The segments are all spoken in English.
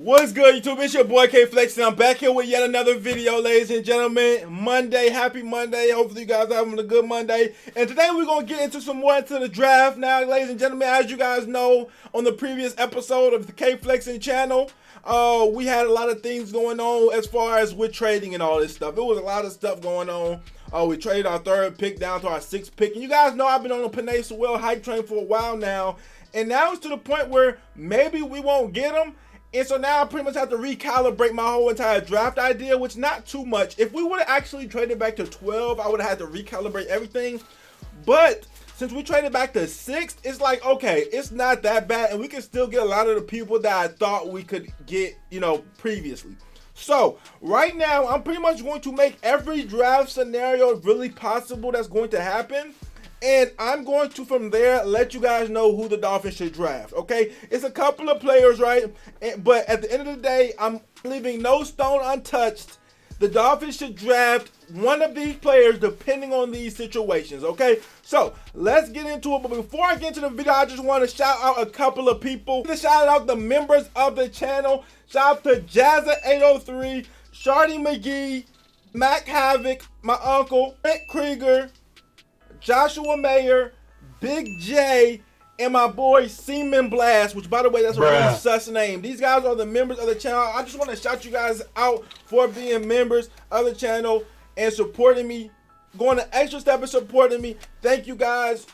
What's good, YouTube? It's your boy K Flex, and I'm back here with yet another video, ladies and gentlemen. Monday, happy Monday. Hopefully you guys are having a good Monday. And today we're going to get into some more into the draft. Now, ladies and gentlemen, as you guys know, on the previous episode of the K Flexing channel, we had a lot of things going on as far as with trading and all this stuff. It was a lot of stuff going on. We traded our third pick down to our sixth pick. And you guys know I've been on the patriots hype train for a while now. And now it's to the point where maybe we won't get them. And so now I pretty much have to recalibrate my whole entire draft idea, which not too much. If we would have actually traded back to 12, I would have had to recalibrate everything. But since we traded back to 6, it's like, okay, it's not that bad. And we can still get a lot of the people that I thought we could get, previously. So right now, I'm pretty much going to make every draft scenario really possible that's going to happen. And I'm going to, from there, let you guys know who the Dolphins should draft, okay? It's a couple of players, right? But at the end of the day, I'm leaving no stone untouched. The Dolphins should draft one of these players depending on these situations, okay? So, let's get into it. But before I get into the video, I just want to shout out a couple of people. To shout out the members of the channel. Shout out to Jazza803, Shardy McGee, Mac Havoc, my uncle, Brent Krieger, Joshua Mayer, Big J, and my boy Seaman Blast, which by the way, that's a really sus name. These guys are the members of the channel. I just want to shout you guys out for being members of the channel and supporting me, going an extra step and supporting me. Thank you guys.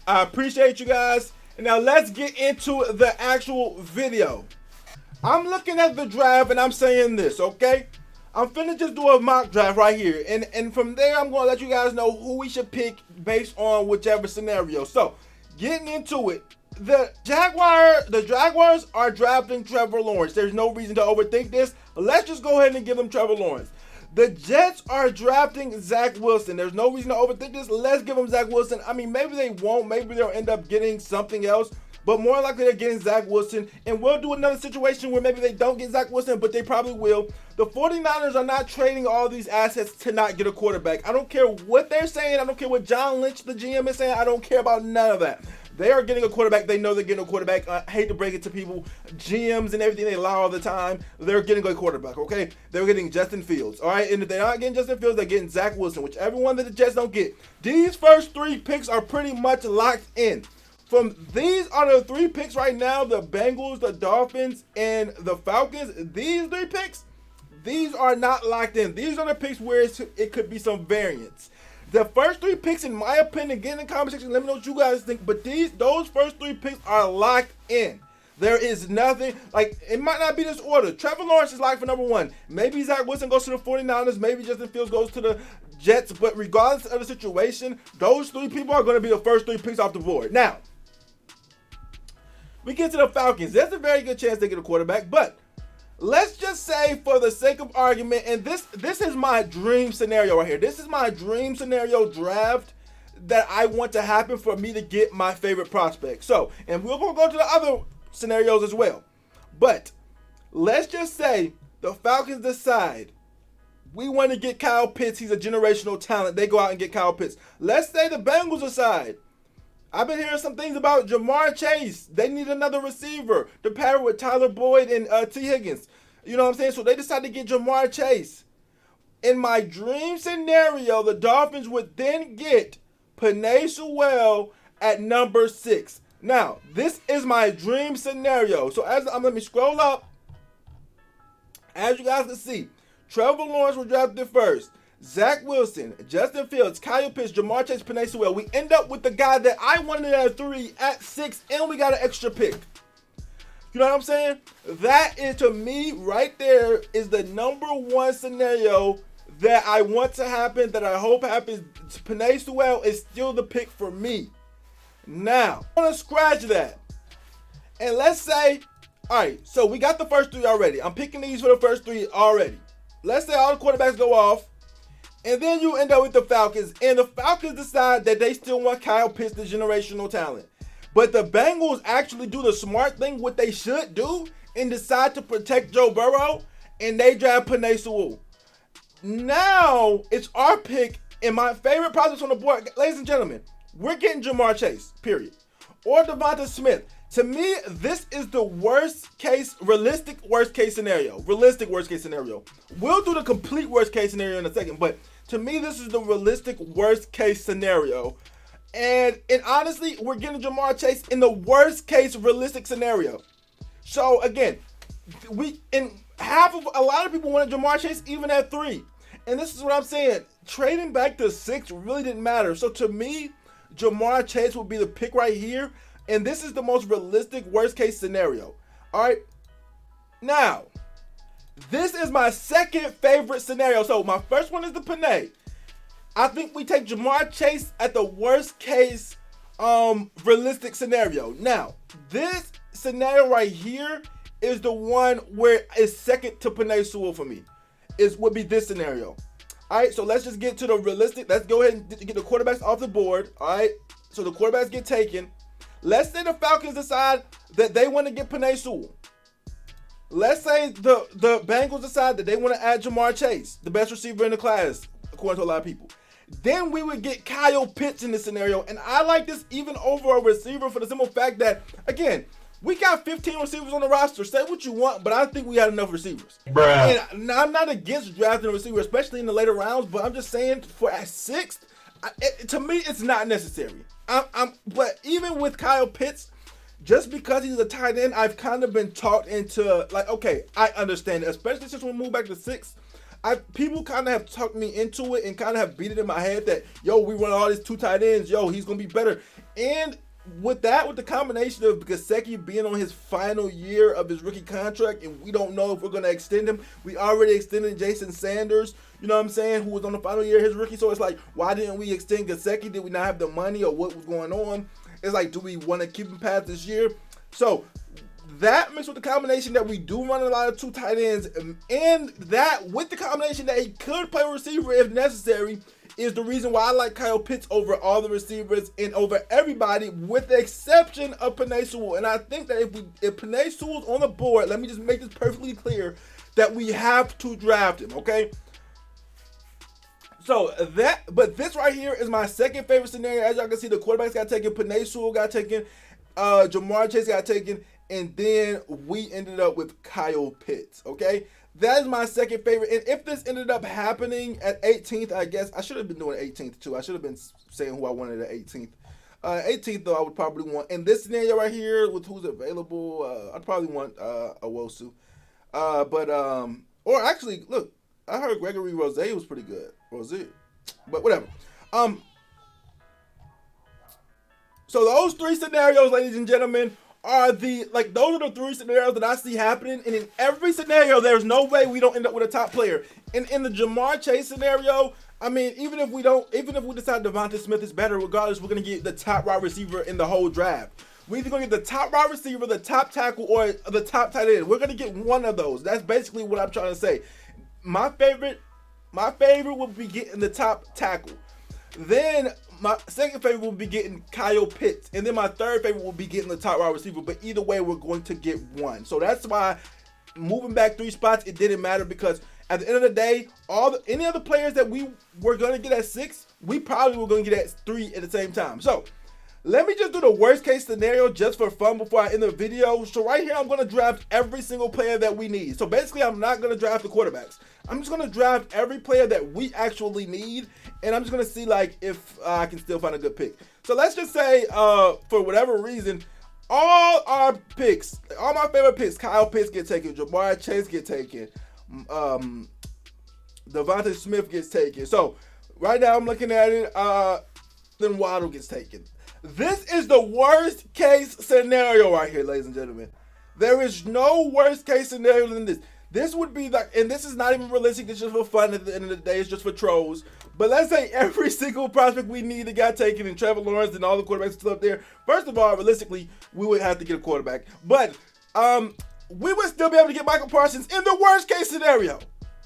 I appreciate you guys. And now let's get into the actual video. I'm looking at the draft and I'm saying this, okay? I'm finna just do a mock draft right here. And from there, I'm going to let you guys know who we should pick based on whichever scenario. So, getting into it. The Jaguars are drafting Trevor Lawrence. There's no reason to overthink this. Let's just go ahead and give them Trevor Lawrence. The Jets are drafting Zach Wilson. There's no reason to overthink this. Let's give them Zach Wilson. I mean, maybe they won't. Maybe they'll end up getting something else. But more likely they're getting Zach Wilson. And we'll do another situation where maybe they don't get Zach Wilson, but they probably will. The 49ers are not trading all these assets to not get a quarterback. I don't care what they're saying. I don't care what John Lynch, the GM, is saying. I don't care about none of that. They are getting a quarterback. They know they're getting a quarterback. I hate to break it to people. GMs and everything, they lie all the time. They're getting a quarterback, okay? They're getting Justin Fields, all right? And if they're not getting Justin Fields, they're getting Zach Wilson, whichever one that the Jets don't get. These first 3 picks are pretty much locked in. These are the 3 picks right now, the Bengals, the Dolphins, and the Falcons. These 3 picks, these are not locked in. These are the picks where it could be some variance. The first 3 picks, in my opinion, get in the comment section, let me know what you guys think, but those first 3 picks are locked in. There is nothing, like, it might not be this order. Trevor Lawrence is locked for number 1. Maybe Zach Wilson goes to the 49ers. Maybe Justin Fields goes to the Jets. But regardless of the situation, those 3 people are going to be the first 3 picks off the board. Now, we get to the Falcons. There's a very good chance they get a quarterback, but let's just say for the sake of argument, and this is my dream scenario right here. This is my dream scenario draft that I want to happen for me to get my favorite prospect. So, and we're going to go to the other scenarios as well. But let's just say the Falcons decide we want to get Kyle Pitts. He's a generational talent. They go out and get Kyle Pitts. Let's say the Bengals decide, I've been hearing some things about Jamar Chase. They need another receiver to pair with Tyler Boyd and T. Higgins. You know what I'm saying? So they decided to get Jamar Chase. In my dream scenario, the Dolphins would then get Penei Sewell at number 6. Now, this is my dream scenario. So let me scroll up. As you guys can see, Trevor Lawrence was drafted first. Zach Wilson, Justin Fields, Kyle Pitts, Jamar Chase, Penei Sewell. We end up with the guy that I wanted at 3 at 6, and we got an extra pick. You know what I'm saying? That is, to me, right there, is the number 1 scenario that I want to happen, that I hope happens. Penei Sewell is still the pick for me. Now, I'm going to scratch that. And let's say, all right, so we got the first 3 already. I'm picking these for the first 3 already. Let's say all the quarterbacks go off. And then you end up with the Falcons. And the Falcons decide that they still want Kyle Pitts, the generational talent. But the Bengals actually do the smart thing, what they should do, and decide to protect Joe Burrow. And they draft Penei Sewell. Now, it's our pick. And my favorite prospects on the board, ladies and gentlemen, we're getting Jamar Chase, period. Or Devonta Smith. To me, this is the realistic worst case scenario. We'll do the complete worst case scenario in a second, but to me, this is the realistic worst case scenario. And honestly, we're getting Jamar Chase in the worst case realistic scenario. So again, a lot of people wanted Jamar Chase even at 3. And this is what I'm saying. Trading back to 6 really didn't matter. So to me, Jamar Chase would be the pick right here. And this is the most realistic worst case scenario. All right. Now, this is my second favorite scenario. So my first one is the Panay. I think we take Jamar Chase at the worst case realistic scenario. Now, this scenario right here is the one where it's second to Panay Sewell for me. Would be this scenario. All right, so let's just get to the realistic. Let's go ahead and get the quarterbacks off the board. All right, so the quarterbacks get taken. Let's say the Falcons decide that they want to get Panay Sewell. Let's say the Bengals decide that they want to add Jamar Chase, the best receiver in the class, according to a lot of people. Then we would get Kyle Pitts in this scenario. And I like this even over a receiver for the simple fact that, again, we got 15 receivers on the roster. Say what you want, but I think we had enough receivers. Bruh. And I'm not against drafting a receiver, especially in the later rounds, but I'm just saying for at 6th, to me, it's not necessary. But even with Kyle Pitts, just because he's a tight end, I've kind of been talked into, like, okay, I understand it, especially since we moved back to 6. People kind of have talked me into it and kind of have beat it in my head that, yo, we run all these 2 tight ends, yo, he's going to be better. And with the combination of Gesicki being on his final year of his rookie contract, and we don't know if we're going to extend him. We already extended Jason Sanders, you know what I'm saying, who was on the final year of his rookie. So it's like, why didn't we extend Gesicki? Did we not have the money, or what was going on? It's like, do we want to keep him past this year? So that mixed with the combination that we do run a lot of 2 tight ends, and that with the combination that he could play receiver if necessary, is the reason why I like Kyle Pitts over all the receivers and over everybody, with the exception of Panay Sewell. And I think that if Panay Sewell's on the board, let me just make this perfectly clear, that we have to draft him, okay? So but this right here is my second favorite scenario. As y'all can see, the quarterbacks got taken, Panay Sewell got taken, Jamar Chase got taken, and then we ended up with Kyle Pitts, okay? That is my second favorite. And if this ended up happening at 18th, I guess I should have been doing 18th too. I should have been saying who I wanted at 18th. 18th though, I would probably want, in this scenario right here with who's available, I'd probably want Owosu. Or actually, look, I heard Gregory Rosé was pretty good. But whatever. So those 3 scenarios, ladies and gentlemen, those are the 3 scenarios that I see happening. And in every scenario, there's no way we don't end up with a top player. And in the Jamar Chase scenario, I mean, even if we decide Devonta Smith is better, regardless, we're going to get the top wide receiver in the whole draft. We're either going to get the top wide receiver, the top tackle, or the top tight end. We're going to get one of those. That's basically what I'm trying to say. My favorite would be getting the top tackle. Then my second favorite will be getting Kyle Pitts. And then my third favorite will be getting the top wide receiver. But either way, we're going to get one. So that's why moving back 3 spots, it didn't matter, because at the end of the day, any other players that we were going to get at 6, we probably were going to get at 3 at the same time. So let me just do the worst case scenario just for fun before I end the video. So right here, I'm going to draft every single player that we need. So basically, I'm not going to draft the quarterbacks. I'm just going to draft every player that we actually need. And I'm just going to see like if I can still find a good pick. So let's just say for whatever reason, all our picks, all my favorite picks, Kyle Pitts get taken, Jamar Chase get taken, Devonta Smith gets taken. So right now I'm looking at it, then Waddle gets taken. This is the worst case scenario right here, ladies and gentlemen. There is no worst case scenario than this. This would be like, and this is not even realistic, it's just for fun at the end of the day, it's just for trolls. But let's say every single prospect we needed got taken, and Trevor Lawrence and all the quarterbacks still up there. First of all, realistically, we would have to get a quarterback. But we would still be able to get Michael Parsons in the worst case scenario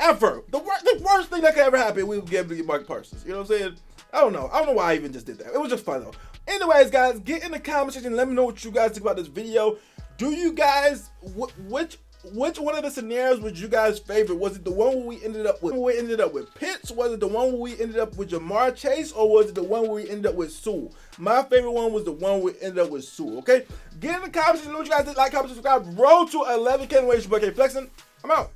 ever. The worst thing that could ever happen, we would be able to get Michael Parsons. You know what I'm saying? I don't know why I even just did that. It was just fun though. Anyways, guys, get in the comment section and let me know what you guys think about this video. Do you guys, which which one of the scenarios was you guys' favorite? Was it the one where we ended up with Pitts? Was it the one where we ended up with Jamar Chase? Or was it the one where we ended up with Sewell? My favorite one was the one where we ended up with Sewell, okay? Get in the comments and know what you guys did. Like, comment, subscribe. Roll to 11K. Your boy K Flexing. I'm out.